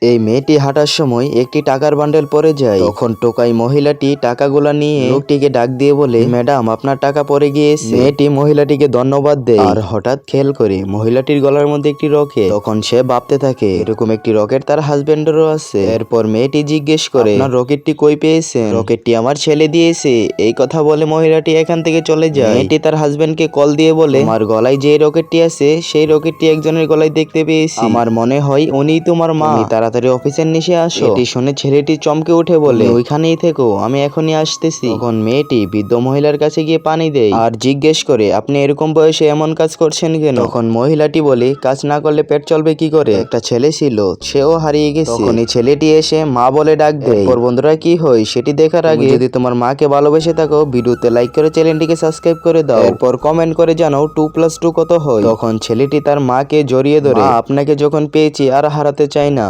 এই মেয়েটি হাঁটার সময় একটি টাকার বান্ডেল পড়ে যায়। তখন টোকাই মহিলাটি টাকাগুলা নিয়ে লোকটিকে ডাক দিয়ে বলে, ম্যাডাম আপনার টাকা পড়ে গিয়েছে। মেয়েটি মহিলাটিকে ধন্যবাদ দেয় আর হঠাৎ খেয়াল করে মহিলাটির গলার মধ্যে একটি রকেট। তখন সে ভাবতে থাকে এরকম একটি রকেট তার হাজবেন্ডেরও আছে। এরপর মেয়েটি জিজ্ঞেস করে, আপনার রকেটটি কই পেয়েছেন? রকেটটি আমার ছেলে দিয়েছে। এই কথা বলে মহিলাটি এখান থেকে চলে যায়। মেয়েটি তার হাজবেন্ডকে কল দিয়ে বলে, আমার গলায় যে রকেটটি আছে সেই রকেটটি একজনের গলায় দেখতে পেয়েছি। আমার মনে হয় উনিই তোমার মা। তুমি তাড়াতাড়ি অফিসের নিচে আসো। এটি শুনে ছেলেটি চমকে উঠে বলে, ওইখানেই থেকো, আমি এখনই আসতেছি। তখন মেয়েটি বৃদ্ধ মহিলার কাছে গিয়ে পানি দেয় আর জিজ্ঞেস করে, আপনি এরকম বয়সে এমন কাজ করছেন কেন? তখন মহিলাটি বলে, কাজ না করলে পেট চলবে কি করে? একটা ছেলে ছিল, সেও হারিয়ে গেছে। তখন এই ছেলেটি এসে মা বলে ডাক দেয়। এরপর বন্ধুরা কি হয় সেটি দেখার আগে যদি তোমার মাকে ভালোবেসে থাকো, ভিডিওতে লাইক করে চ্যানেলটিকে সাবস্ক্রাইব করে দাও। এরপর কমেন্ট করে জানাও 2+2 কত হয়। তখন ছেলেটি তার মাকে জড়িয়ে ধরে, মা আপনাকে যখন পেয়েছি আর হারাতে চাই না।